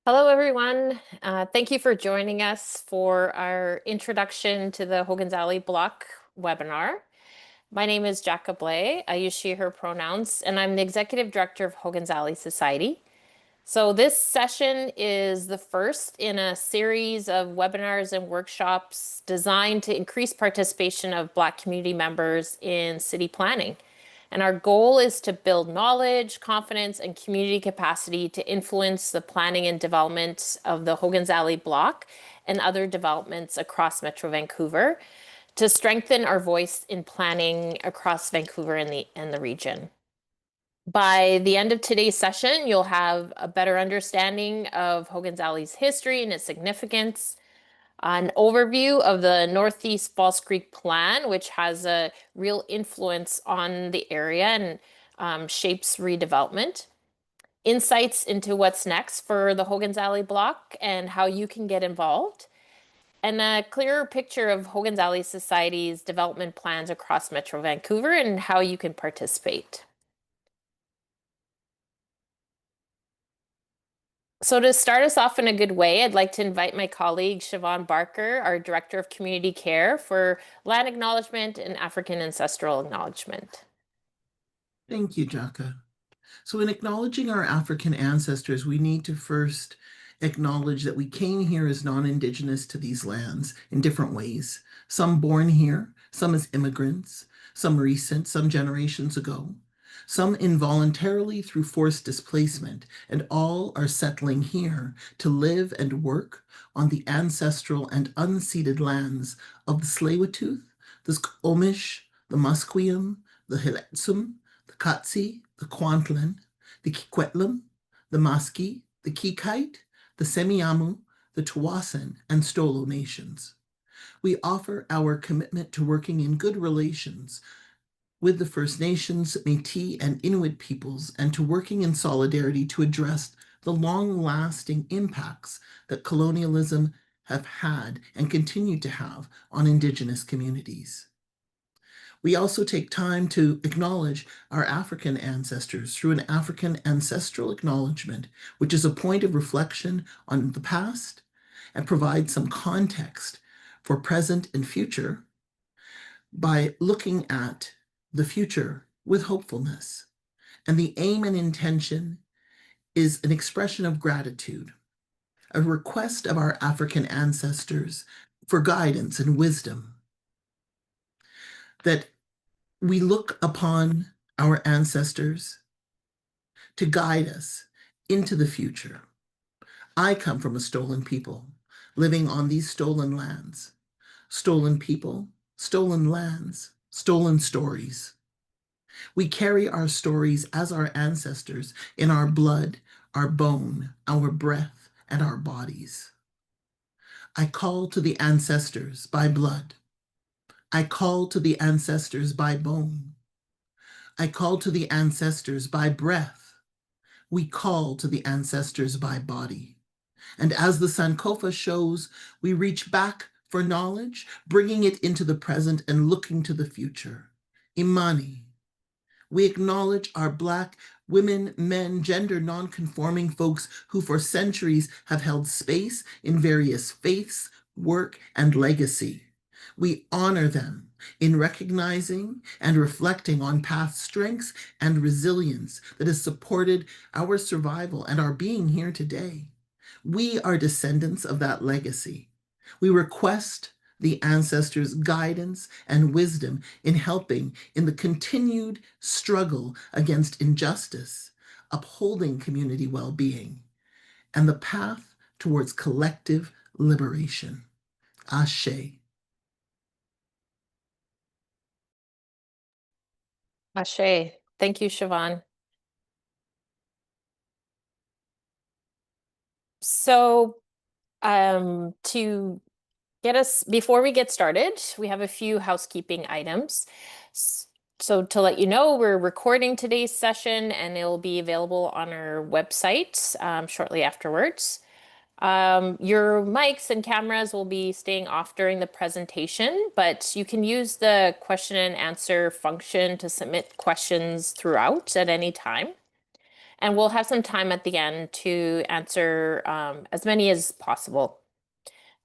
Hello, everyone. Thank you for joining us for our Introduction to the Hogan's Alley Block webinar. My name is Jacka Blay. I use she, her pronouns, and I'm the Executive Director of Hogan's Alley Society. So this session is the first in a series of webinars and workshops designed to increase participation of Black community members in city planning. And our goal is to build knowledge, confidence, and community capacity to influence the planning and development of the Hogan's Alley block and other developments across Metro Vancouver to strengthen our voice in planning across Vancouver and the region. By the end of today's session, you'll have a better understanding of Hogan's Alley's history and its significance, an overview of the Northeast False Creek Plan, which has a real influence on the area and shapes redevelopment, insights into what's next for the Hogan's Alley block and how you can get involved, and a clearer picture of Hogan's Alley Society's development plans across Metro Vancouver and how you can participate. So to start us off in a good way, I'd like to invite my colleague Siobhan Barker, our Director of Community Care, for land acknowledgement and African ancestral acknowledgement. Thank you, Jaka. So in acknowledging our African ancestors, we need to first acknowledge that we came here as non-Indigenous to these lands in different ways. Some born here, some as immigrants, some recent, some generations ago, some involuntarily through forced displacement, and all are settling here to live and work on the ancestral and unceded lands of the Tsleil-Waututh, the Squamish, the Musqueam, the Hiletsum, the Katsi, the Kwantlen, the Kikwetlam, the Muskie, the Kikite, the Semiahmoo, the Tawasan, and Stolo nations. We offer our commitment to working in good relations with the First Nations, Métis, and Inuit peoples, and to working in solidarity to address the long-lasting impacts that colonialism have had and continue to have on Indigenous communities. We also take time to acknowledge our African ancestors through an African ancestral acknowledgement, which is a point of reflection on the past and provides some context for present and future by looking at the future with hopefulness. And the aim and intention is an expression of gratitude, a request of our African ancestors for guidance and wisdom, that we look upon our ancestors to guide us into the future. I come from a stolen people living on these stolen lands. Stolen people, stolen lands, stolen stories. We carry our stories as our ancestors in our blood, our bone, our breath, and our bodies. I call to the ancestors by blood. I call to the ancestors by bone. I call to the ancestors by breath. We call to the ancestors by body. And as the Sankofa shows, we reach back for knowledge, bringing it into the present and looking to the future. Imani. We acknowledge our Black women, men, gender non-conforming folks who for centuries have held space in various faiths, work, and legacy. We honor them in recognizing and reflecting on past strengths and resilience that has supported our survival and our being here today. We are descendants of that legacy. We request the ancestors' guidance and wisdom in helping in the continued struggle against injustice, upholding community well-being, and the path towards collective liberation. Ashe. Ashe. Thank you, Siobhan. So to get us, before we get started, we have a few housekeeping items. So to let you know, we're recording today's session and it'll be available on our website shortly afterwards. Your mics and cameras will be staying off during the presentation, but you can use the question and answer function to submit questions throughout at any time. And we'll have some time at the end to answer as many as possible.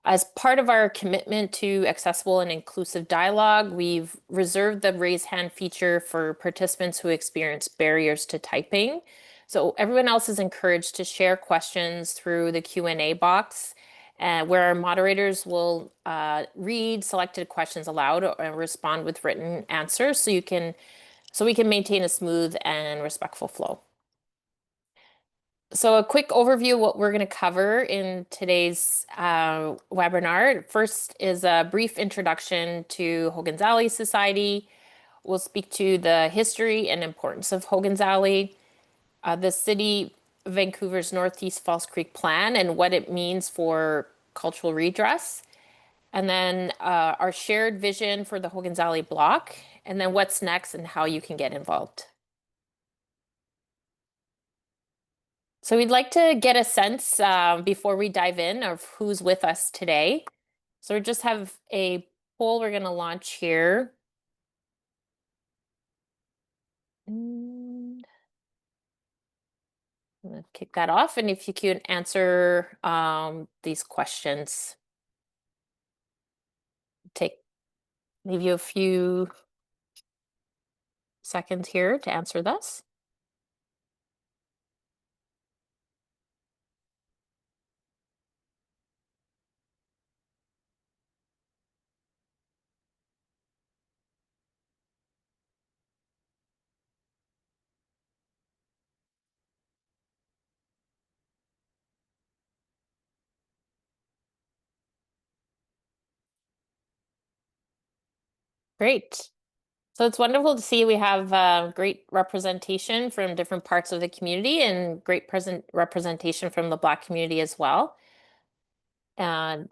As part of our commitment to accessible and inclusive dialogue, we've reserved the raise hand feature for participants who experience barriers to typing. So everyone else is encouraged to share questions through the Q&A box, where our moderators will read selected questions aloud and respond with written answers so we can maintain a smooth and respectful flow. So a quick overview of what we're going to cover in today's webinar. First is a brief introduction to Hogan's Alley Society. We'll speak to the history and importance of Hogan's Alley, the city of Vancouver's Northeast False Creek Plan and what it means for cultural redress, and then our shared vision for the Hogan's Alley block, and then what's next and how you can get involved. So we'd like to get a sense before we dive in of who's with us today. So we just have a poll we're going to launch here. And I'm going to kick that off. And if you can answer these questions, leave you a few seconds here to answer this. Great. So it's wonderful to see we have great representation from different parts of the community and great representation from the Black community as well. And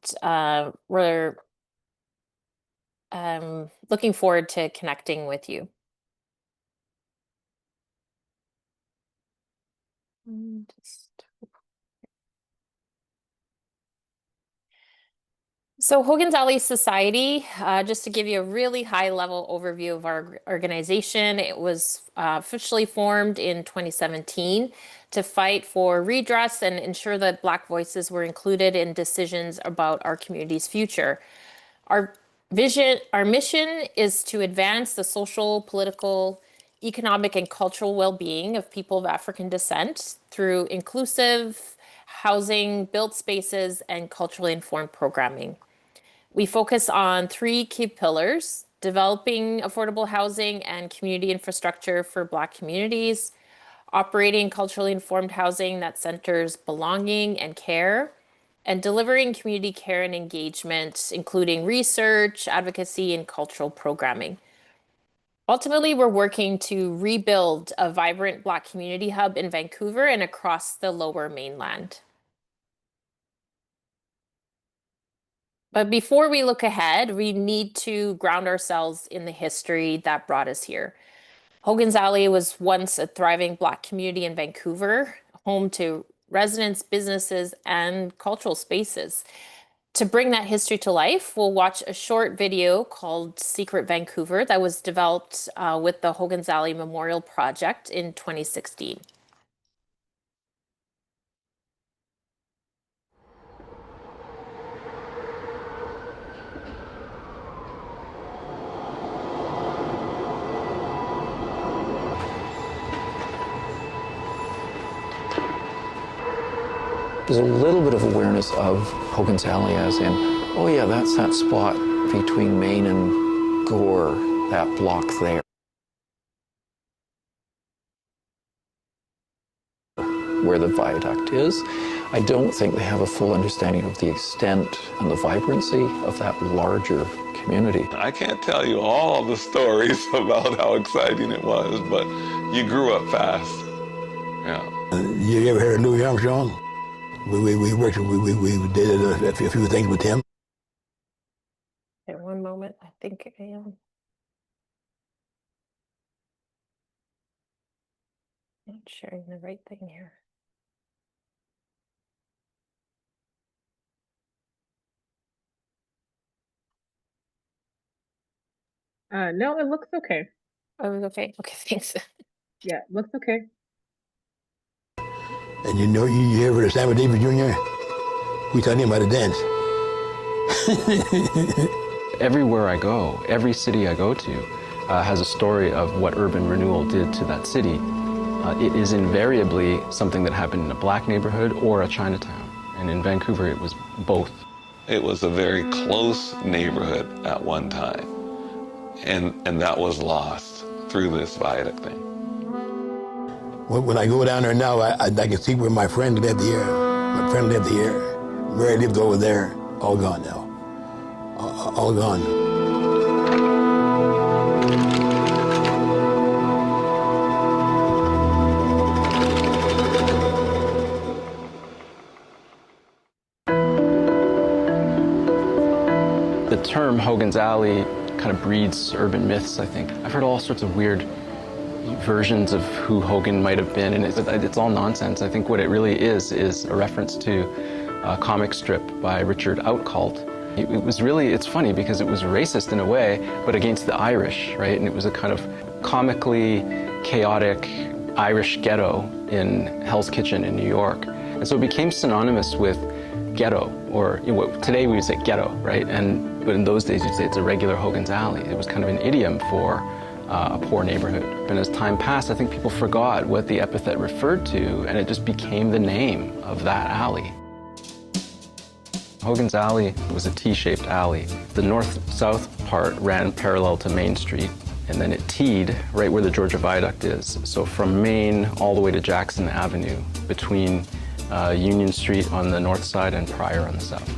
we're looking forward to connecting with you. So Hogan's Alley Society, just to give you a really high level overview of our organization, it was officially formed in 2017 to fight for redress and ensure that Black voices were included in decisions about our community's future. Our mission is to advance the social, political, economic, and cultural well-being of people of African descent through inclusive housing, built spaces, and culturally informed programming. We focus on three key pillars: developing affordable housing and community infrastructure for Black communities, operating culturally informed housing that centers belonging and care, and delivering community care and engagement, including research, advocacy, and cultural programming. Ultimately, we're working to rebuild a vibrant Black community hub in Vancouver and across the Lower Mainland. But before we look ahead, we need to ground ourselves in the history that brought us here. Hogan's Alley was once a thriving Black community in Vancouver, home to residents, businesses, and cultural spaces. To bring that history to life, we'll watch a short video called Secret Vancouver that was developed with the Hogan's Alley Memorial Project in 2016. There's a little bit of awareness of Hogan's Alley as in, oh yeah, that's that spot between Main and Gore, that block there, where the viaduct is. I don't think they have a full understanding of the extent and the vibrancy of that larger community. I can't tell you all the stories about how exciting it was, but you grew up fast. Yeah. You ever heard of Louis Armstrong? We worked, we did a few things with him. Okay, one moment. I think I am not sharing the right thing here. No, it looks okay. Oh, okay. Okay, thanks. Yeah, looks okay. And you hear for the Sammy Davis Jr., we taught him how to dance. Everywhere I go, every city I go to has a story of what urban renewal did to that city. It is invariably something that happened in a black neighborhood or a Chinatown. And in Vancouver, it was both. It was a very close neighborhood at one time. And that was lost through this viaduct thing. When I go down there now, I can see where my friend lived here. My friend lived here. Where I lived over there, all gone now. All gone. The term Hogan's Alley kind of breeds urban myths, I think. I've heard all sorts of weird versions of who Hogan might have been, and it's all nonsense. I think what it really is a reference to a comic strip by Richard Outcault. It was really, it's funny because it was racist in a way, but against the Irish, right? And it was a kind of comically chaotic Irish ghetto in Hell's Kitchen in New York. And so it became synonymous with ghetto, or today we would say ghetto, right? But in those days you'd say it's a regular Hogan's Alley. It was kind of an idiom for a poor neighborhood. And as time passed, I think people forgot what the epithet referred to, and it just became the name of that alley. Hogan's Alley was a T-shaped alley. The north-south part ran parallel to Main Street, and then it teed right where the Georgia Viaduct is. So from Main all the way to Jackson Avenue, between Union Street on the north side and Pryor on the south.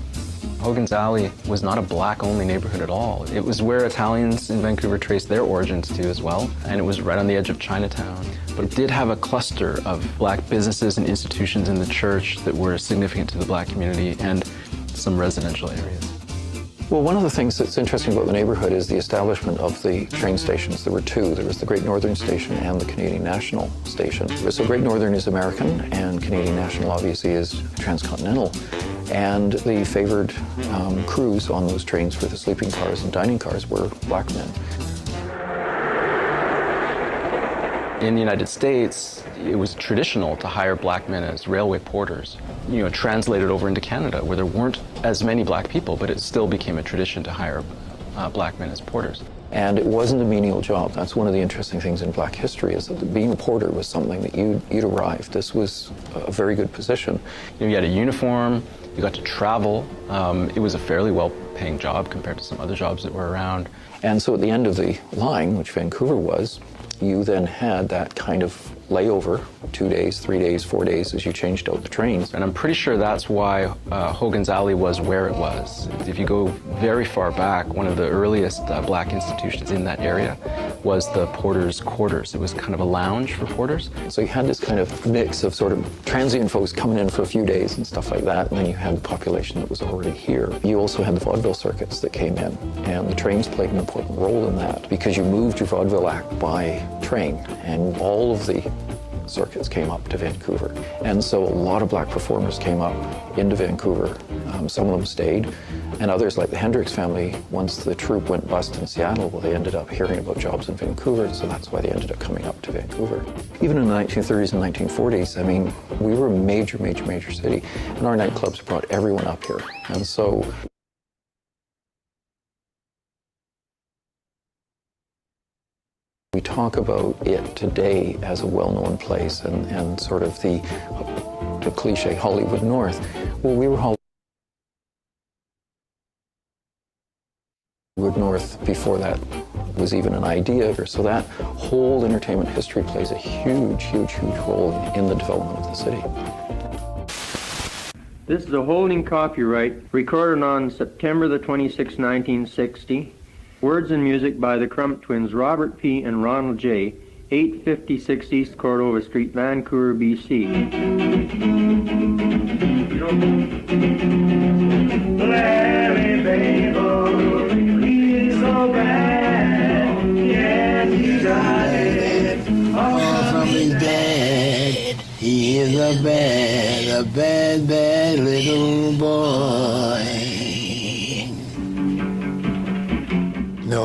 Hogan's Alley was not a black-only neighborhood at all. It was where Italians in Vancouver traced their origins to as well, and it was right on the edge of Chinatown. But it did have a cluster of black businesses and institutions in the church that were significant to the black community, and some residential areas. Well, one of the things that's interesting about the neighborhood is the establishment of the train stations. There were two. There was the Great Northern Station and the Canadian National Station. So Great Northern is American, and Canadian National obviously is transcontinental. And the favored crews on those trains for the sleeping cars and dining cars were black men. In the United States, it was traditional to hire black men as railway porters. Translated over into Canada, where there weren't as many black people, but it still became a tradition to hire black men as porters. And it wasn't a menial job. That's one of the interesting things in black history, is that being a porter was something that you'd arrive. This was a very good position. You had a uniform, you got to travel. It was a fairly well-paying job compared to some other jobs that were around. And so at the end of the line, which Vancouver was, you then had that kind of layover, 2 days, 3 days, 4 days, as you changed out the trains. And I'm pretty sure that's why Hogan's Alley was where it was. If you go very far back, one of the earliest black institutions in that area was the porters' quarters. It was kind of a lounge for porters. So you had this kind of mix of sort of transient folks coming in for a few days and stuff like that, and then you had the population that was already here. You also had the vaudeville circuits that came in, and the trains played an important role in that, because you moved your vaudeville act by train, and all of the circuits came up to Vancouver. And so a lot of black performers came up into Vancouver. Some of them stayed, and others, like the Hendricks family, once the troupe went bust in Seattle, well, they ended up hearing about jobs in Vancouver, so that's why they ended up coming up to Vancouver. Even in the 1930s and 1940s, I mean, we were a major, major, major city, and our nightclubs brought everyone up here. And so we talk about it today as a well-known place and sort of the cliche Hollywood North. Well, we were Hollywood North before that was even an idea. So that whole entertainment history plays a huge, huge, huge role in the development of the city. This is a holding copyright recorded on September the 26th, 1960. Words and music by the Crump twins, Robert P. and Ronald J., 856 East Cordova Street, Vancouver, BC. Larry Babel, he's so bad, yeah, he died All from his bed, he is a bad, bad little boy.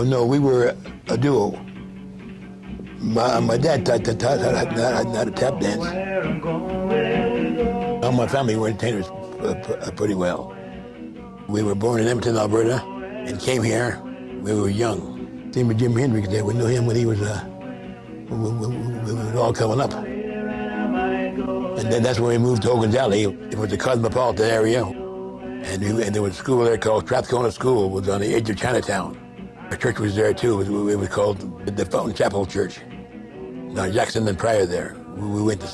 No, we were a duo. My dad taught how to tap dance. All my family were entertainers pretty well. We were born in Edmonton, Alberta, and came here when we were young. Same with Jimi Hendrix there. We knew him when he was, we were all coming up. And then that's when we moved to Hogan's Alley. It was a cosmopolitan area. And there was a school there called Strathcona School. It was on the edge of Chinatown. Our church was there too. It was called the Fountain Chapel Church. Now Jackson and Pryor there. We went to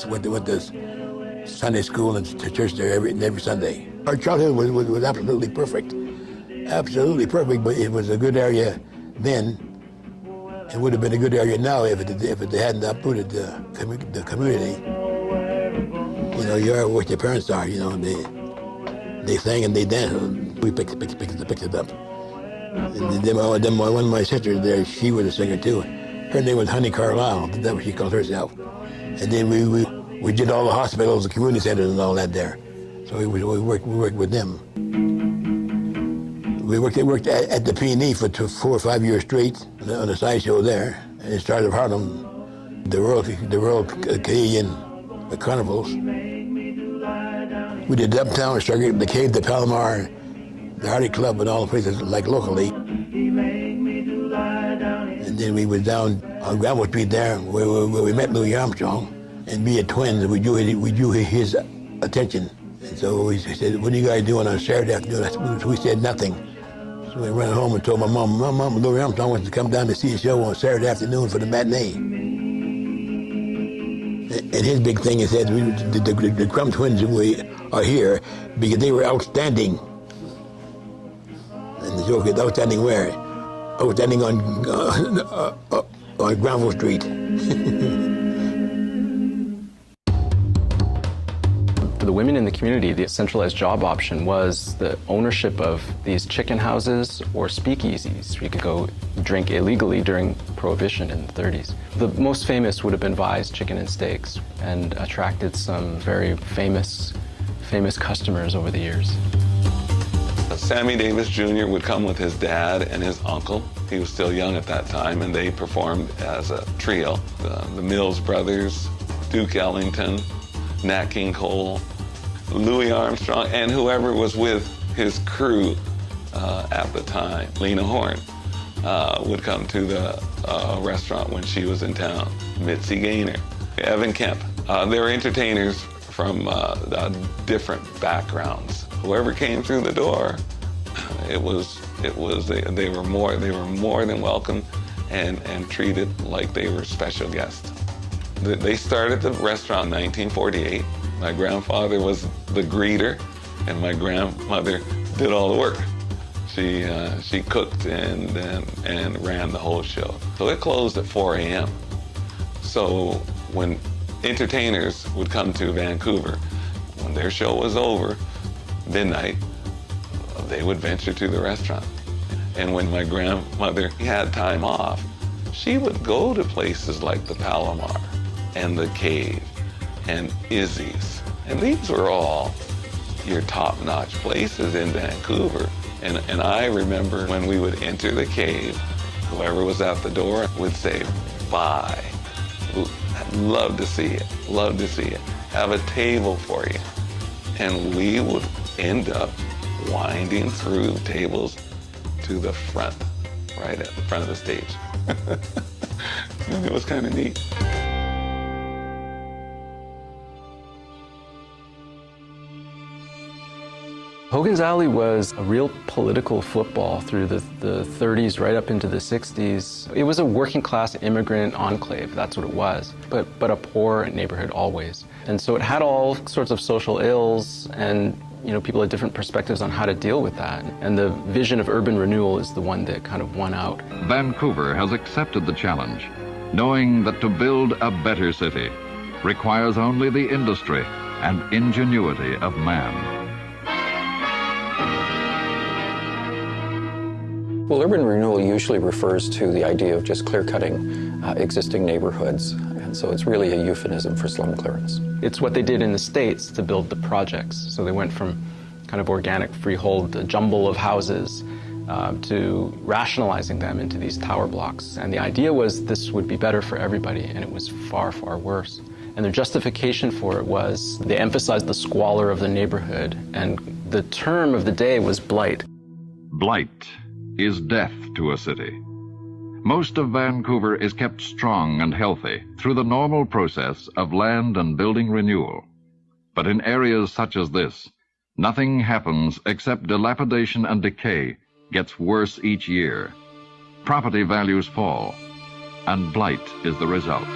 Sunday school and to church there every Sunday. Our childhood was absolutely perfect. Absolutely perfect, but it was a good area then. It would have been a good area now if it hadn't uprooted the community. You know, you are what your parents are, you know, they sang and they danced. We picked it up. And then one of my sisters there, she was a singer too. Her name was Honey Carlisle, that's what she called herself. And then we did all the hospitals, the community centers and all that there. So we worked with them. We worked at the P&E for 4 or 5 years straight on a sideshow there. And it started of Harlem, the Royal Canadian Carnivals. We did Uptown, Sugar, the Cave, the Palomar, the Hardy Club, and all the places like locally. And then we was down on Granville Street there where we met Louis Armstrong. And we had twins, we drew his attention. And so he said, "What are you guys doing on Saturday afternoon?" We said nothing. So we ran home and told my mom, Louis Armstrong wants to come down to see a show on Saturday afternoon for the matinee. And his big thing is that the Crumb Twins are here because they were outstanding. And the joke is outstanding where? Outstanding on Granville Street. For the women in the community, the centralized job option was the ownership of these chicken houses or speakeasies. You could go drink illegally during Prohibition in the 30s. The most famous would have been Vi's Chicken and Steaks, and attracted some very famous customers over the years. Sammy Davis Jr. would come with his dad and his uncle. He was still young at that time, and they performed as a trio. The Mills Brothers, Duke Ellington, Nat King Cole, Louis Armstrong, and whoever was with his crew at the time. Lena Horne would come to the restaurant when she was in town. Mitzi Gaynor, Evan Kemp. They were entertainers from different backgrounds. Whoever came through the door, they were more than welcome and treated like they were special guests. They started the restaurant in 1948. My grandfather was the greeter, and my grandmother did all the work. She cooked and ran the whole show. So it closed at 4 a.m. So when entertainers would come to Vancouver, when their show was over, midnight, they would venture to the restaurant. And when my grandmother had time off, she would go to places like the Palomar and the Cave and Izzy's. And these were all your top-notch places in Vancouver. And I remember when we would enter the Cave, whoever was at the door would say, "Bye. Love to see it, love to see it. Have a table for you." And we would end up winding through tables to the front, right at the front of the stage. And it was kind of neat. Hogan's Alley was a real political football through the 30s right up into the 60s. It was a working class immigrant enclave, that's what it was, but a poor neighborhood always. And so it had all sorts of social ills, and people had different perspectives on how to deal with that. And the vision of urban renewal is the one that kind of won out. Vancouver has accepted the challenge, knowing that to build a better city requires only the industry and ingenuity of man. Well, urban renewal usually refers to the idea of just clear-cutting existing neighborhoods, and so it's really a euphemism for slum clearance. It's what they did in the States to build the projects. So they went from kind of organic freehold, a jumble of houses, to rationalizing them into these tower blocks. And the idea was this would be better for everybody, and it was far, far worse. And their justification for it was they emphasized the squalor of the neighborhood, and the term of the day was blight. Blight is death to a city. Most of Vancouver is kept strong and healthy through the normal process of land and building renewal. But in areas such as this, nothing happens except dilapidation and decay gets worse each year. Property values fall, and blight is the result.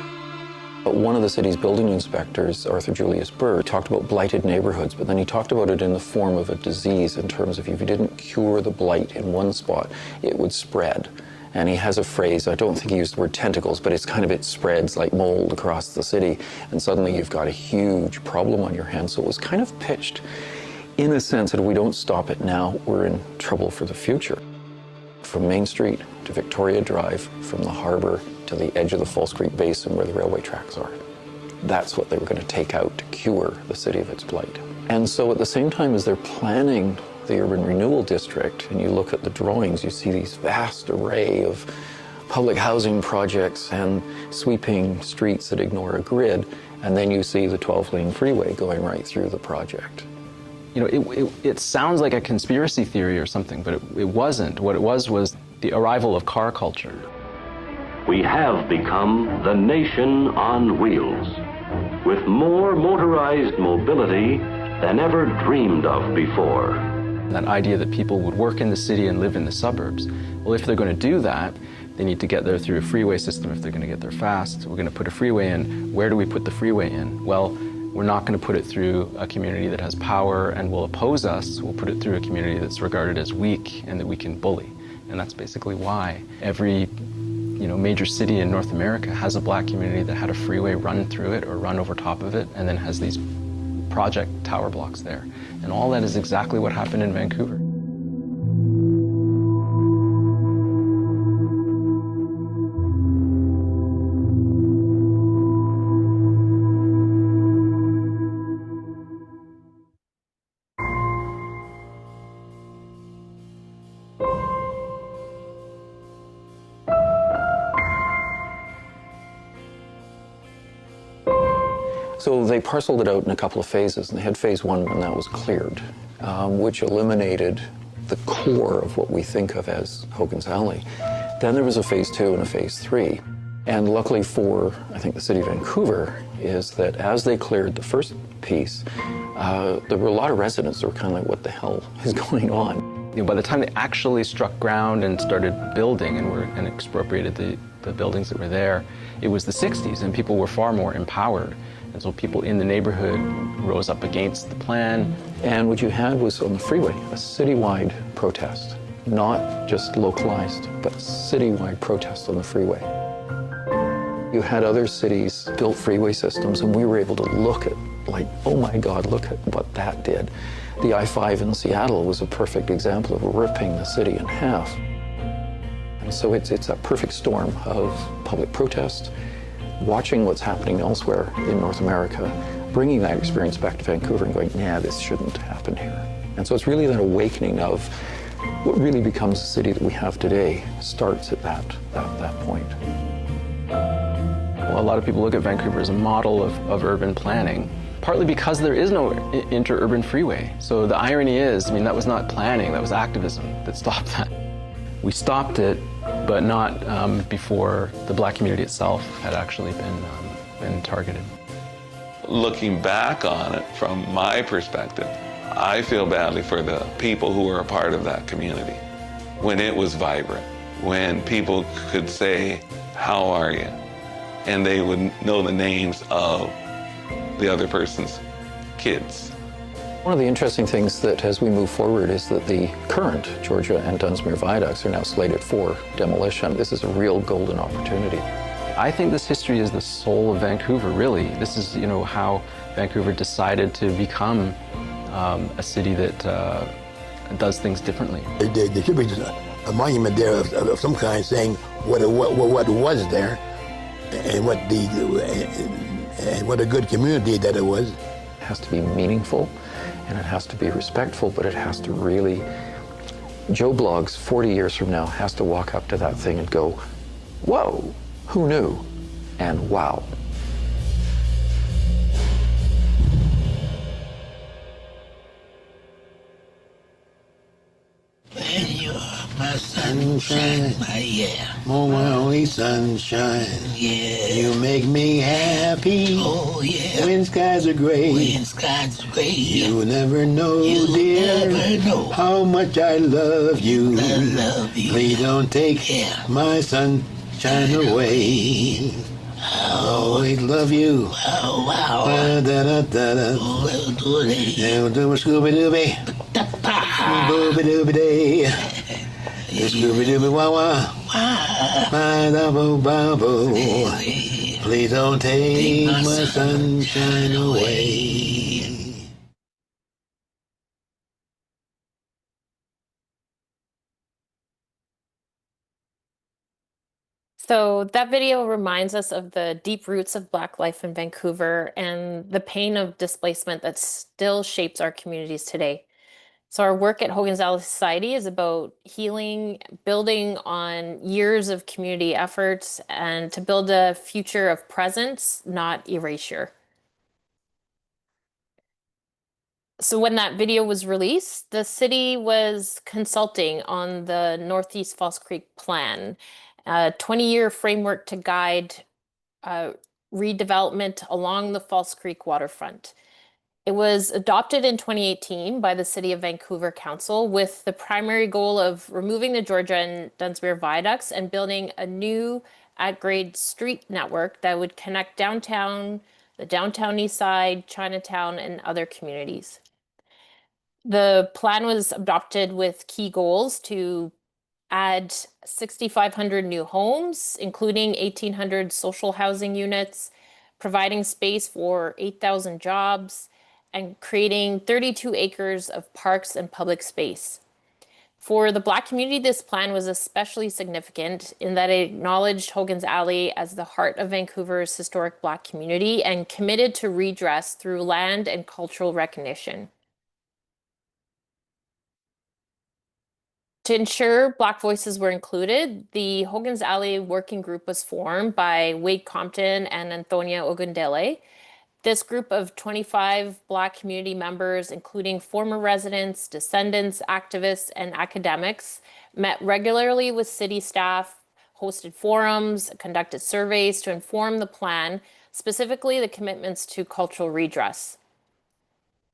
One of the city's building inspectors, Arthur Julius Burr, talked about blighted neighborhoods, but then he talked about it in the form of a disease in terms of if you didn't cure the blight in one spot, it would spread. And he has a phrase, I don't think he used the word tentacles, but it's kind of, it spreads like mold across the city, and suddenly you've got a huge problem on your hands. So it was kind of pitched in a sense that if we don't stop it now, we're in trouble for the future. From Main Street to Victoria Drive, from the harbor to the edge of the False Creek Basin where the railway tracks are. That's what they were going to take out to cure the city of its blight. And so at the same time as they're planning the urban renewal district, and you look at the drawings, you see these vast array of public housing projects and sweeping streets that ignore a grid, and then you see the 12-lane freeway going right through the project. You know, it sounds like a conspiracy theory or something, but it wasn't. What it was the arrival of car culture. We have become the nation on wheels, with more motorized mobility than ever dreamed of before. That idea that people would work in the city and live in the suburbs. Well, if they're going to do that, they need to get there through a freeway system. If they're going to get there fast, we're going to put a freeway in. Where do we put the freeway in? Well, we're not going to put it through a community that has power and will oppose us. We'll put it through a community that's regarded as weak and that we can bully. And that's basically why every major city in North America has a black community that had a freeway run through it or run over top of it, and then has these project tower blocks there. And all that is exactly what happened in Vancouver. So they parceled it out in a couple of phases, and they had phase one when that was cleared, which eliminated the core of what we think of as Hogan's Alley. Then there was a phase two and a phase three. And luckily for, I think, the city of Vancouver, is that as they cleared the first piece, there were a lot of residents that were kind of like, what the hell is going on? By the time they actually struck ground and started building and expropriated the buildings that were there, it was the 60s, and people were far more empowered. And so people in the neighborhood rose up against the plan. And what you had was on the freeway, a citywide protest. Not just localized, but citywide protest on the freeway. You had other cities built freeway systems, and we were able to look at, like, oh my God, look at what that did. The I-5 in Seattle was a perfect example of ripping the city in half. And so it's a perfect storm of public protest, watching what's happening elsewhere in North America, bringing that experience back to Vancouver and going, nah, this shouldn't happen here. And so it's really that awakening of what really becomes the city that we have today starts at that point. Well, a lot of people look at Vancouver as a model of urban planning, partly because there is no interurban freeway. So the irony is, I mean, that was not planning, that was activism that stopped that. We stopped it, but not before the black community itself had actually been targeted. Looking back on it from my perspective, I feel badly for the people who were a part of that community. When it was vibrant, when people could say, how are you? And they would know the names of the other person's kids. One of the interesting things that as we move forward is that the current Georgia and Dunsmuir viaducts are now slated for demolition. This is a real golden opportunity. I think this history is the soul of Vancouver, really. This is, how Vancouver decided to become a city that does things differently. There should be a monument there of some kind saying what was there, and what a good community that it was. It has to be meaningful, and it has to be respectful, but it has to really, Joe Bloggs 40 years from now has to walk up to that thing and go, whoa, who knew? And wow. sunshine. Yeah. Oh, my only sunshine. Yeah. You make me happy. Oh, yeah. When skies are gray. When skies are gray. You never know, You dear, never know how much I love you. I love you. Please don't take Yeah. my sunshine away. I'll always love you. Oh, wow. Da-da-da-da-da. Oh, do it. Scooby-Dooby. Booby-Dooby-Day. Scooby-Dooby-Wah-Wah. Ba-da-bo-ba-bo. Please don't take my sunshine away. So that video reminds us of the deep roots of Black life in Vancouver and the pain of displacement that still shapes our communities today. So our work at Hogan's Alley Society is about healing, building on years of community efforts, and to build a future of presence, not erasure. So when that video was released, the city was consulting on the Northeast False Creek Plan, a 20-year framework to guide redevelopment along the False Creek waterfront. It was adopted in 2018 by the City of Vancouver Council with the primary goal of removing the Georgia and Dunsmuir viaducts and building a new at-grade street network that would connect downtown, the downtown east side, Chinatown, and other communities. The plan was adopted with key goals to add 6,500 new homes, including 1,800 social housing units, providing space for 8,000 jobs, and creating 32 acres of parks and public space. For the Black community, this plan was especially significant in that it acknowledged Hogan's Alley as the heart of Vancouver's historic Black community and committed to redress through land and cultural recognition. To ensure Black voices were included, the Hogan's Alley Working Group was formed by Wade Compton and Antonia Ogundele. This group of 25 Black community members, including former residents, descendants, activists, and academics, met regularly with city staff, hosted forums, conducted surveys to inform the plan, specifically the commitments to cultural redress.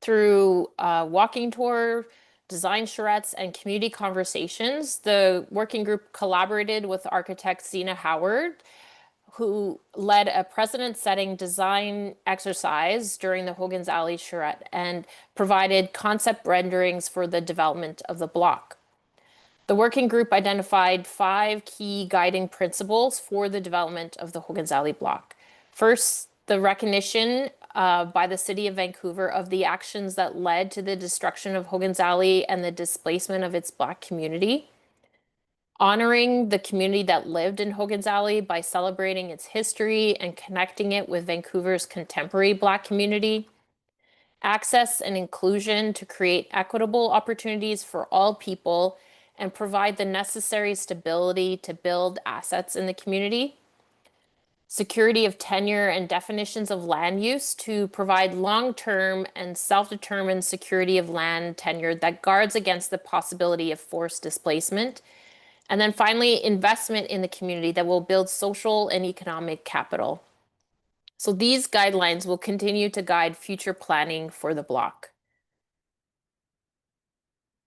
Through a walking tour, design charrettes, and community conversations, the working group collaborated with architect Zena Howard, who led a precedent-setting design exercise during the Hogan's Alley charrette and provided concept renderings for the development of the block. The working group identified 5 key guiding principles for the development of the Hogan's Alley block. First, the recognition by the City of Vancouver of the actions that led to the destruction of Hogan's Alley and the displacement of its Black community. Honoring the community that lived in Hogan's Alley by celebrating its history and connecting it with Vancouver's contemporary Black community. Access and inclusion to create equitable opportunities for all people and provide the necessary stability to build assets in the community. Security of tenure and definitions of land use to provide long-term and self-determined security of land tenure that guards against the possibility of forced displacement. And then finally, investment in the community that will build social and economic capital. So these guidelines will continue to guide future planning for the block.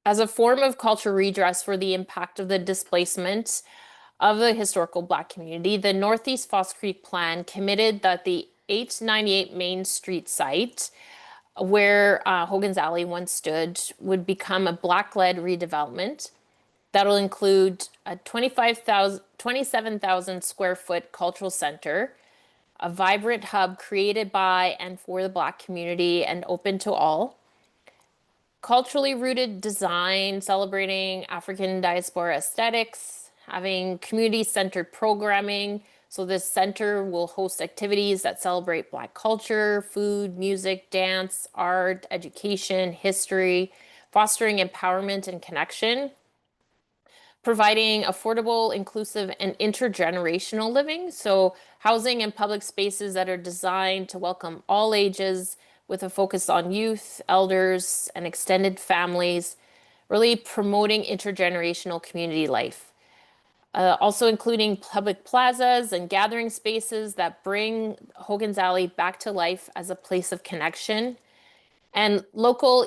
As a form of cultural redress for the impact of the displacement of the historical Black community, the Northeast False Creek Plan committed that the 898 Main Street site, where Hogan's Alley once stood, would become a Black-led redevelopment. That'll include a 27,000 square foot cultural center, a vibrant hub created by and for the Black community and open to all, culturally rooted design celebrating African diaspora aesthetics, having community-centered programming. So this center will host activities that celebrate Black culture, food, music, dance, art, education, history, fostering empowerment and connection, providing affordable, inclusive, and intergenerational living. So housing and public spaces that are designed to welcome all ages with a focus on youth, elders, and extended families, really promoting intergenerational community life. also including public plazas and gathering spaces that bring Hogan's Alley back to life as a place of connection, and local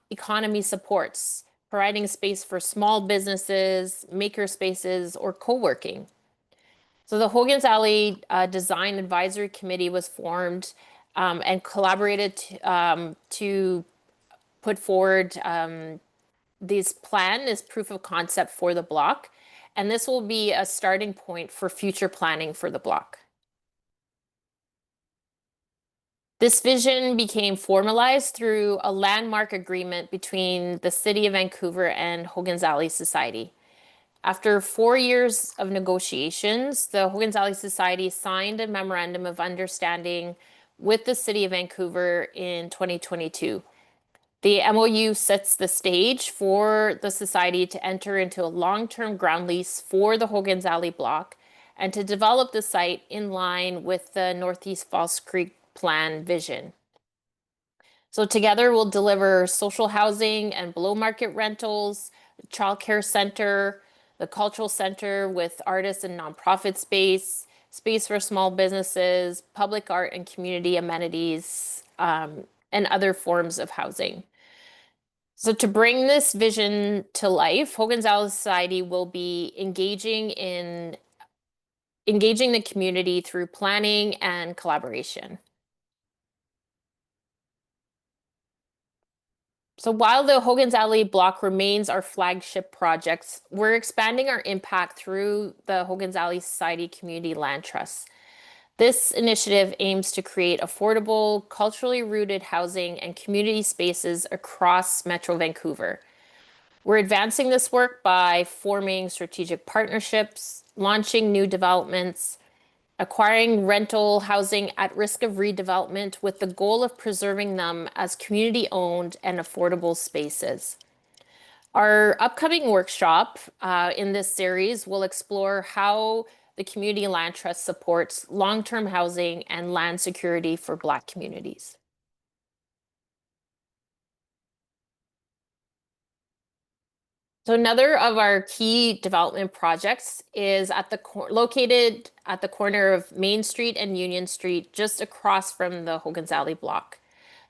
economy supports, providing space for small businesses, maker spaces, or co-working. So the Hogan's Alley Design Advisory Committee was formed and collaborated to put forward this plan, this proof of concept for the block. And this will be a starting point for future planning for the block. This vision became formalized through a landmark agreement between the City of Vancouver and Hogan's Alley Society. After 4 years of negotiations, the Hogan's Alley Society signed a Memorandum of Understanding with the City of Vancouver in 2022. The MOU sets the stage for the Society to enter into a long-term ground lease for the Hogan's Alley block and to develop the site in line with the Northeast False Creek Plan vision. So together we'll deliver social housing and below-market rentals, childcare center, the cultural center with artists and nonprofit space, space for small businesses, public art and community amenities, and other forms of housing. So to bring this vision to life, Hogan's Alley Society will be engaging the community through planning and collaboration. So while the Hogan's Alley block remains our flagship project, we're expanding our impact through the Hogan's Alley Society Community Land Trust. This initiative aims to create affordable, culturally rooted housing and community spaces across Metro Vancouver. We're advancing this work by forming strategic partnerships, launching new developments, acquiring rental housing at risk of redevelopment with the goal of preserving them as community-owned and affordable spaces. Our upcoming workshop in this series will explore how the Community Land Trust supports long-term housing and land security for Black communities. So another of our key development projects is located at the corner of Main Street and Union Street, just across from the Hogan's Alley block.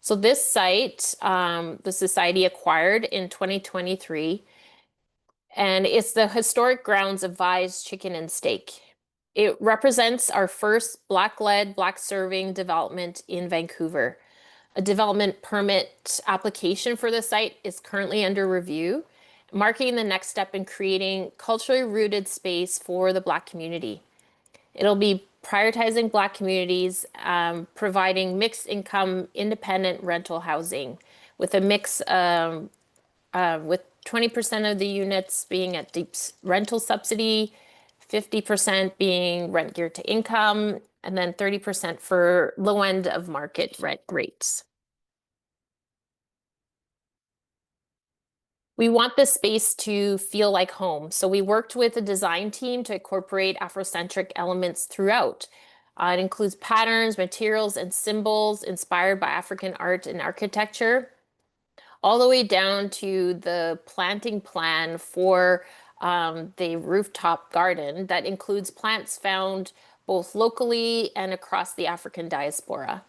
So this site, the Society acquired in 2023, and it's the historic grounds of Vi's Chicken and Steak. It represents our first Black-led, Black-serving development in Vancouver. A development permit application for the site is currently under review, marking the next step in creating culturally rooted space for the Black community. It'll be prioritizing Black communities, providing mixed income, independent rental housing with a mix with 20% of the units being at deep rental subsidy, 50% being rent geared to income, and then 30% for low end of market rent rates. We want this space to feel like home. So we worked with a design team to incorporate Afrocentric elements throughout. It includes patterns, materials, and symbols inspired by African art and architecture, all the way down to the planting plan for the rooftop garden that includes plants found both locally and across the African diaspora.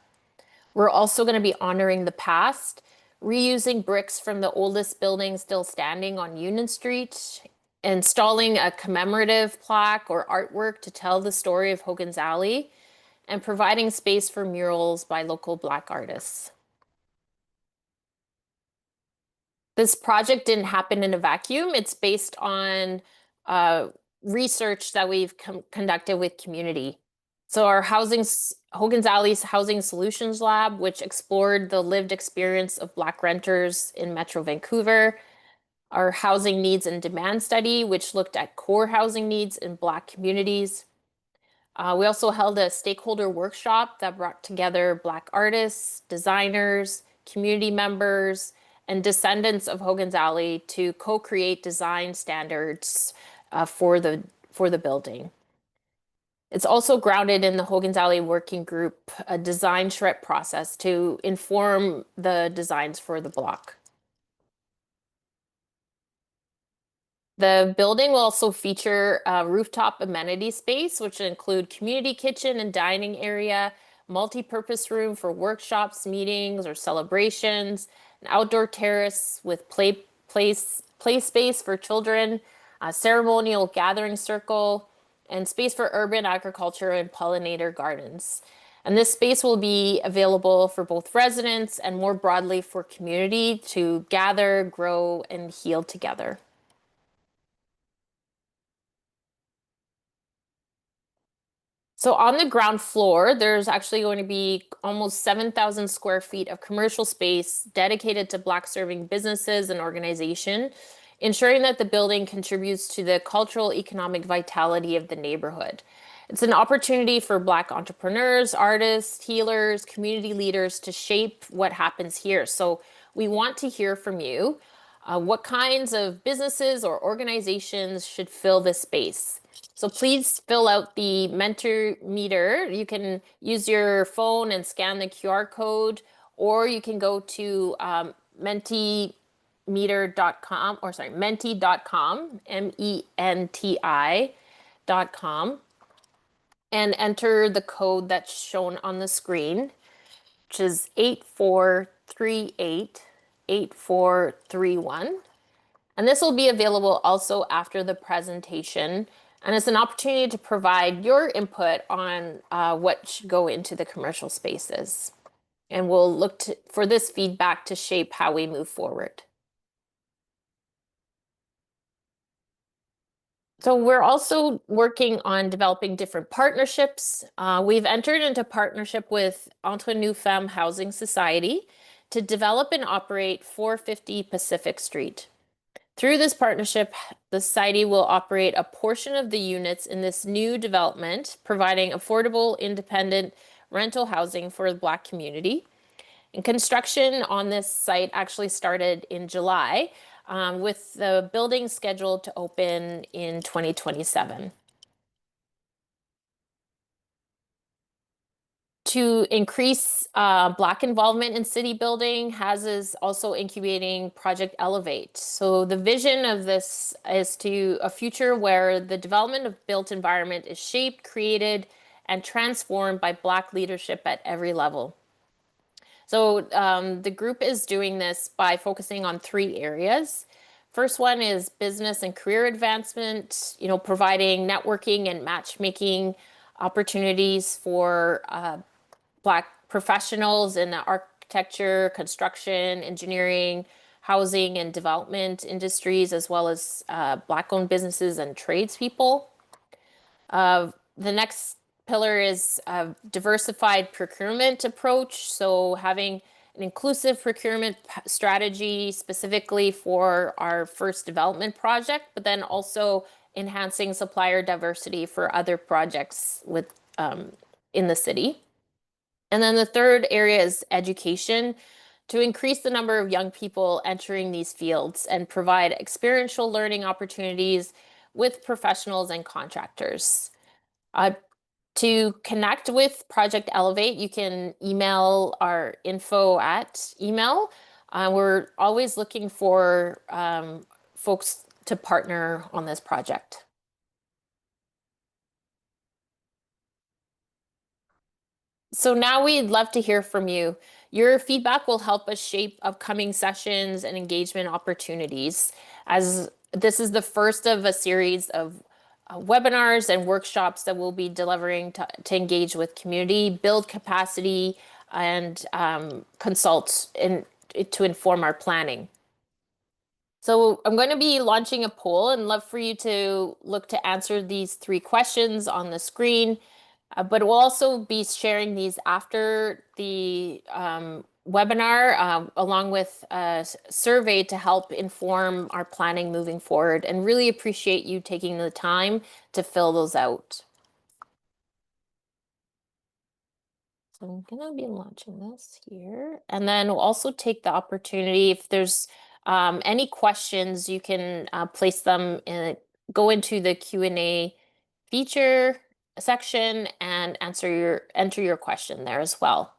We're also going to be honoring the past, reusing bricks from the oldest building still standing on Union Street, installing a commemorative plaque or artwork to tell the story of Hogan's Alley, and providing space for murals by local Black artists. This project didn't happen in a vacuum. It's based on research that we've conducted with community. So our Hogan's Alley's Housing Solutions Lab, which explored the lived experience of Black renters in Metro Vancouver. Our Housing Needs and Demand Study, which looked at core housing needs in Black communities. We also held a stakeholder workshop that brought together Black artists, designers, community members, and descendants of Hogan's Alley to co-create design standards for the building. It's also grounded in the Hogan's Alley Working Group, a design charrette process to inform the designs for the block. The building will also feature a rooftop amenity space, which will include community kitchen and dining area, multi-purpose room for workshops, meetings, or celebrations, an outdoor terrace with play space for children, a ceremonial gathering circle, and space for urban agriculture and pollinator gardens. And this space will be available for both residents and more broadly for community to gather, grow, and heal together. So on the ground floor, there's actually going to be almost 7,000 square feet of commercial space dedicated to Black serving businesses and organization, ensuring that the building contributes to the cultural economic vitality of the neighborhood. It's an opportunity for Black entrepreneurs, artists, healers, community leaders to shape what happens here. So we want to hear from you. What kinds of businesses or organizations should fill this space? So please fill out the Mentimeter. You can use your phone and scan the QR code, or you can go to mentimeter.com, or sorry, menti.com, MENTI.com, and enter the code that's shown on the screen, which is 84388431. And this will be available also after the presentation. And it's an opportunity to provide your input on what should go into the commercial spaces. And we'll look for this feedback to shape how we move forward. So we're also working on developing different partnerships. We've entered into partnership with Entre Nous Femmes Housing Society to develop and operate 450 Pacific Street. Through this partnership, the Society will operate a portion of the units in this new development, providing affordable, independent rental housing for the Black community. And construction on this site actually started in July, with the building scheduled to open in 2027. To increase Black involvement in city building, HAS is also incubating Project Elevate. So the vision of this is to a future where the development of built environment is shaped, created, and transformed by Black leadership at every level. So the group is doing this by focusing on 3 areas. First one is business and career advancement, providing networking and matchmaking opportunities for Black professionals in the architecture, construction, engineering, housing, and development industries, as well as Black-owned businesses and tradespeople. The next pillar is a diversified procurement approach. So having an inclusive procurement strategy specifically for our first development project, but then also enhancing supplier diversity for other projects in the city. And then the third area is education, to increase the number of young people entering these fields and provide experiential learning opportunities with professionals and contractors. To connect with Project Elevate, you can email our info@email. We're always looking for folks to partner on this project. So now we'd love to hear from you. Your feedback will help us shape upcoming sessions and engagement opportunities, as this is the first of a series of webinars and workshops that we'll be delivering to engage with community, build capacity, and consult to inform our planning. So I'm going to be launching a poll and love for you to look to answer these 3 questions on the screen. But we'll also be sharing these after the webinar, along with a survey to help inform our planning moving forward, and really appreciate you taking the time to fill those out. So I'm going to be launching this here, and then we'll also take the opportunity, if there's any questions, you can place them go into the Q&A feature section and enter your question there as well.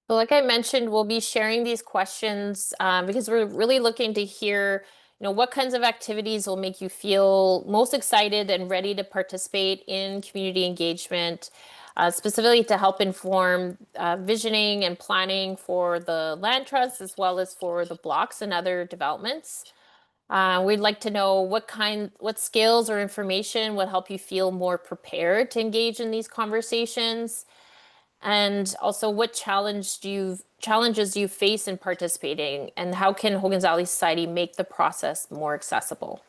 So like I mentioned, we'll be sharing these questions because we're really looking to hear, what kinds of activities will make you feel most excited and ready to participate in community engagement, specifically to help inform visioning and planning for the land trust as well as for the blocks and other developments. We'd like to know what skills or information would help you feel more prepared to engage in these conversations. And also, what challenges do you face in participating, and how can Hogan's Alley Society make the process more accessible?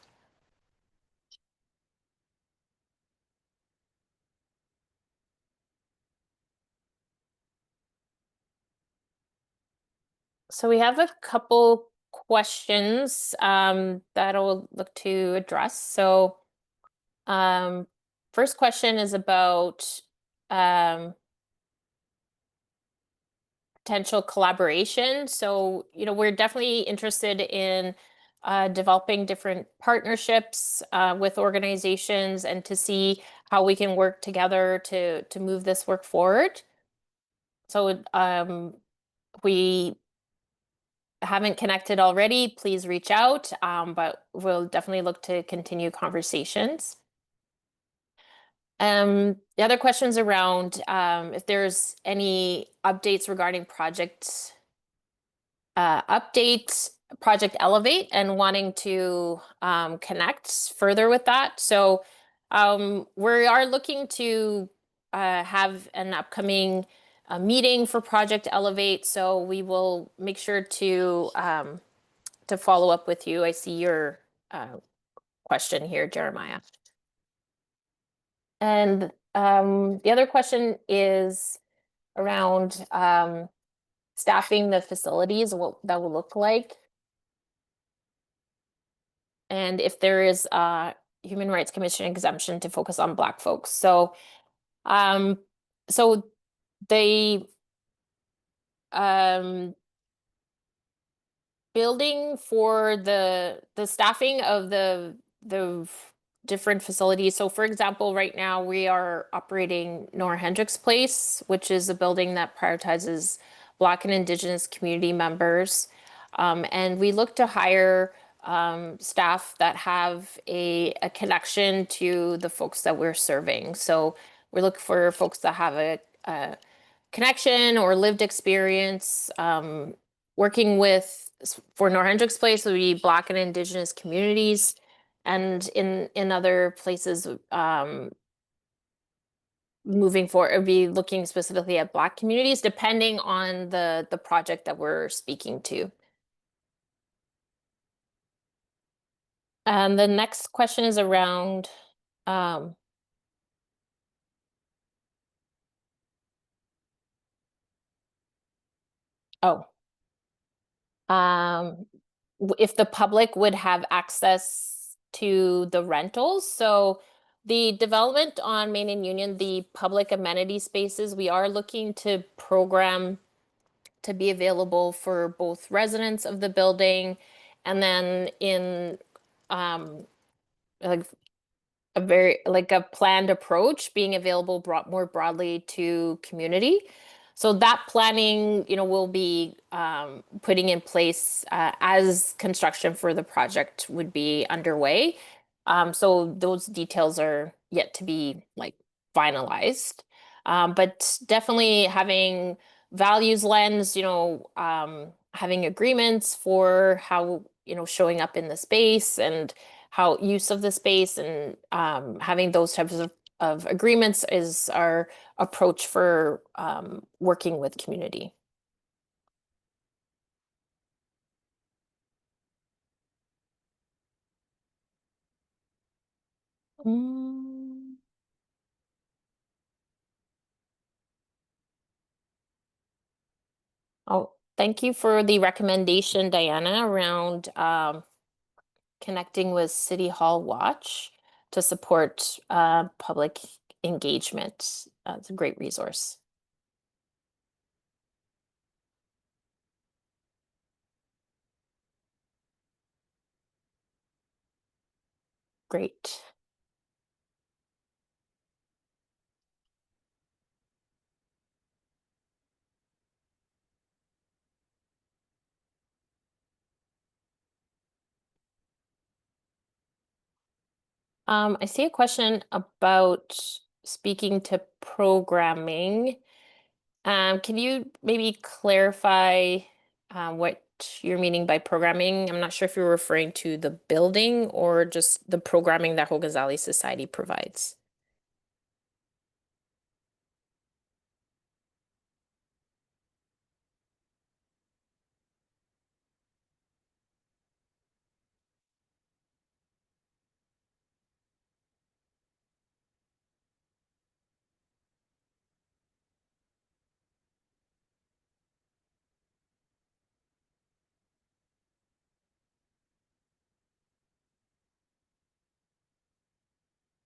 So we have a couple questions that I'll look to address. So first question is about um, potential collaboration. So, we're definitely interested in developing different partnerships with organizations and to see how we can work together to move this work forward. So, we haven't connected already, please reach out, but we'll definitely look to continue conversations. The other questions around if there's any updates regarding project Project Elevate and wanting to connect further with that. So we are looking to have an upcoming meeting for Project Elevate. So we will make sure to follow up with you. I see your question here, Jeremiah. And the other question is around staffing the facilities, what that will look like. And if there is a Human Rights Commission exemption to focus on Black folks. So, so the building for the staffing of the different facilities. So for example, right now we are operating Nora Hendricks Place, which is a building that prioritizes Black and Indigenous community members. And we look to hire staff that have a connection to the folks that we're serving. So we look for folks that have a connection or lived experience working with, for Nora Hendricks Place, would be Black and Indigenous communities, and in other places, moving forward, it would be looking specifically at Black communities, depending on the project that we're speaking to. And the next question is around if the public would have access to the rentals. So the development on Main and Union, the public amenity spaces, we are looking to program to be available for both residents of the building and then in like a planned approach being available more broadly to community. So that planning, will be putting in place as construction for the project would be underway. So those details are yet to be finalized. But definitely having values lens, having agreements for how, showing up in the space and how use of the space and having those types of agreements is our approach for working with community. Oh, thank you for the recommendation, Diana, around connecting with City Hall Watch to support public engagement. It's a great resource. Great. I see a question about speaking to programming. Can you maybe clarify what you're meaning by programming? I'm not sure if you're referring to the building or just the programming that Hogan's Alley Society provides.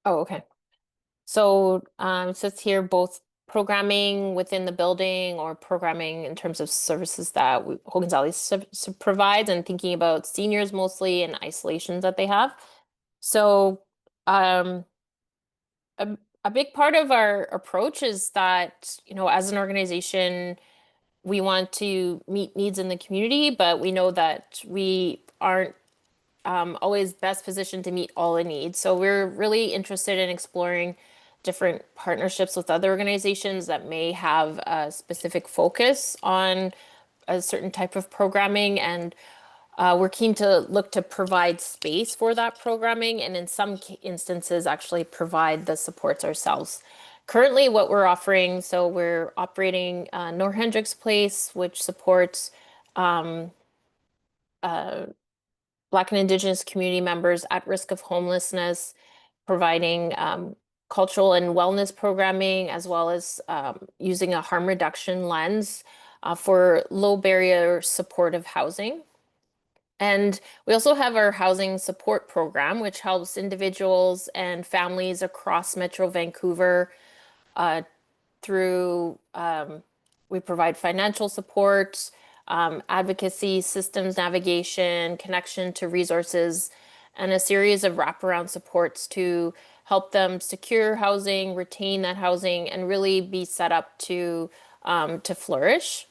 Oh, okay. So it says here both programming within the building or programming in terms of services that Hogan's Alley provides, and thinking about seniors mostly and isolations that they have. So um, a big part of our approach is that, as an organization, we want to meet needs in the community, but we know that we aren't always best positioned to meet all the needs. So we're really interested in exploring different partnerships with other organizations that may have a specific focus on a certain type of programming, and we're keen to look to provide space for that programming, and in some instances actually provide the supports ourselves. Currently what we're offering, so we're operating Nor Hendricks Place, which supports uh, Black and Indigenous community members at risk of homelessness, providing cultural and wellness programming, as well as using a harm reduction lens for low barrier supportive housing. And we also have our housing support program, which helps individuals and families across Metro Vancouver through, we provide financial support, advocacy, systems navigation, connection to resources, and a series of wraparound supports to help them secure housing, retain that housing, and really be set up to flourish.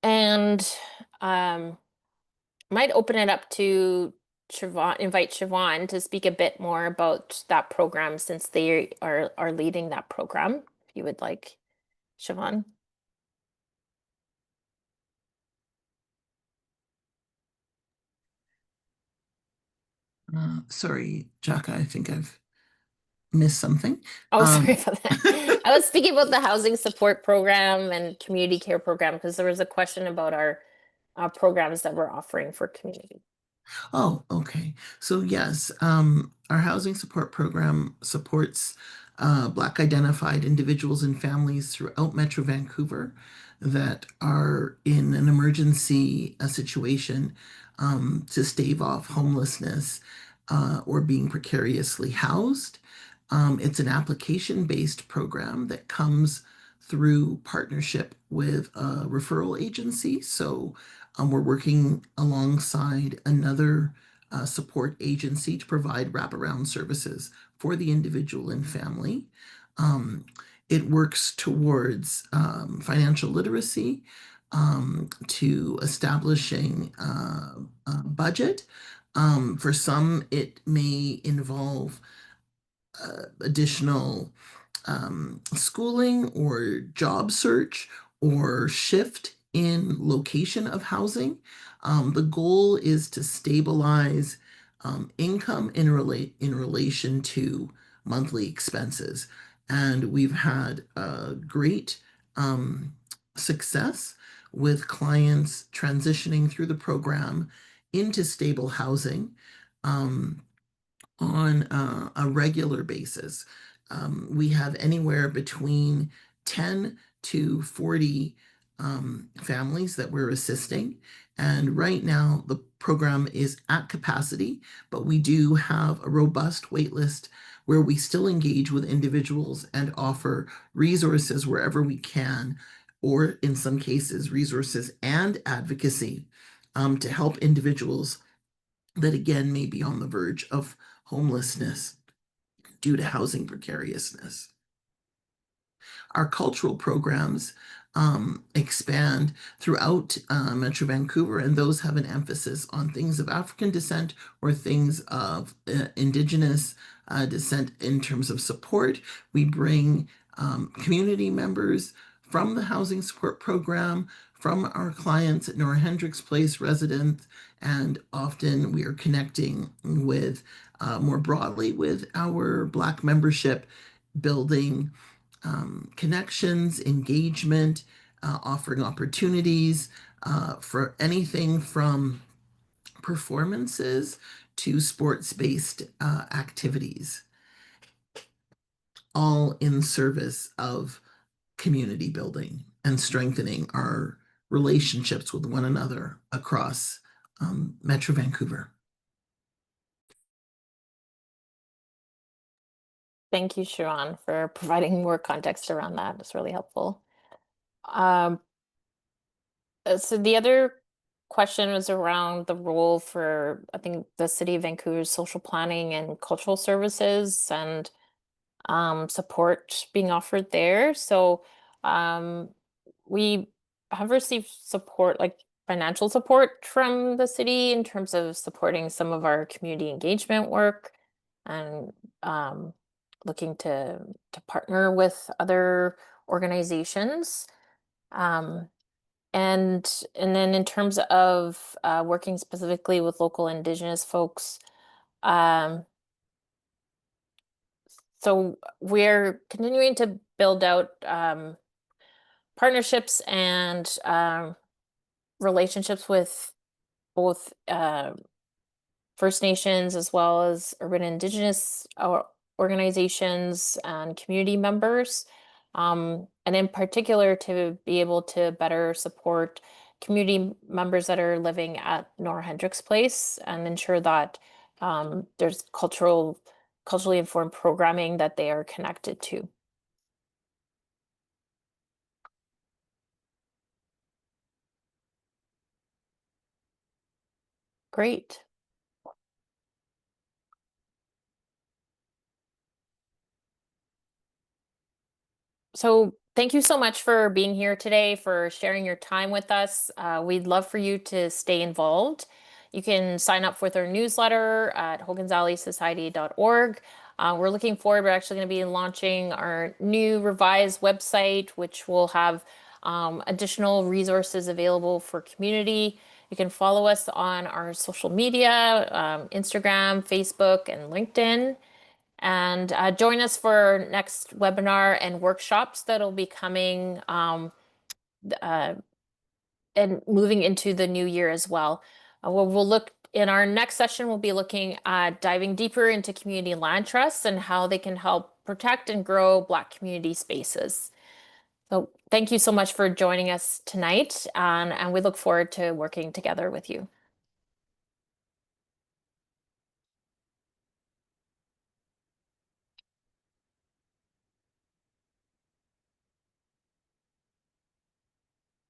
And might open it up to invite Siobhan to speak a bit more about that program, since they are leading that program, if you would like, Siobhan. Sorry, Jaka, I think I've missed something. Oh, sorry about that. I was speaking about the housing support program and community care program, because there was a question about our programs that we're offering for community. Oh, okay. So yes, our housing support program supports Black identified individuals and families throughout Metro Vancouver that are in an emergency situation to stave off homelessness or being precariously housed. It's an application-based program that comes through partnership with a referral agency. So we're working alongside another support agency to provide wraparound services for the individual and family. It works towards financial literacy, to establishing a budget. For some, it may involve additional schooling or job search or shift in location of housing. The goal is to stabilize income in relation to monthly expenses. And we've had great success with clients transitioning through the program into stable housing. On a regular basis. We have anywhere between 10 to 40 families that we're assisting. And right now, the program is at capacity, but we do have a robust wait list where we still engage with individuals and offer resources wherever we can, or in some cases, resources and advocacy to help individuals that again may be on the verge of homelessness due to housing precariousness. Our cultural programs expand throughout Metro Vancouver, and those have an emphasis on things of African descent or things of Indigenous descent in terms of support. We bring community members from the housing support program, from our clients at Nora Hendricks Place residents, and often we are connecting with more broadly with our Black membership, building connections, engagement, offering opportunities for anything from performances to sports-based activities, all in service of community building and strengthening our relationships with one another across Metro Vancouver. Thank you, Sharon, for providing more context around that. It's really helpful. So the other question was around the role for, I think, the City of Vancouver's social planning and cultural services and support being offered there. So we have received support, like financial support from the city in terms of supporting some of our community engagement work and looking to partner with other organizations. And then in terms of working specifically with local Indigenous folks, so we're continuing to build out partnerships and relationships with both First Nations as well as urban Indigenous organizations and community members. And in particular, to be able to better support community members that are living at Nora Hendricks Place and ensure that there's culturally informed programming that they are connected to. Great. So thank you so much for being here today, for sharing your time with us. We'd love for you to stay involved. You can sign up with our newsletter at hogansalley.society.org. We're looking forward. We're actually going to be launching our new revised website, which will have additional resources available for community. You can follow us on our social media, Instagram, Facebook, and LinkedIn. And join us for our next webinar and workshops that'll be coming and moving into the new year as well. We'll look in our next session, we'll be looking at diving deeper into community land trusts and how they can help protect and grow Black community spaces. So thank you so much for joining us tonight, and we look forward to working together with you.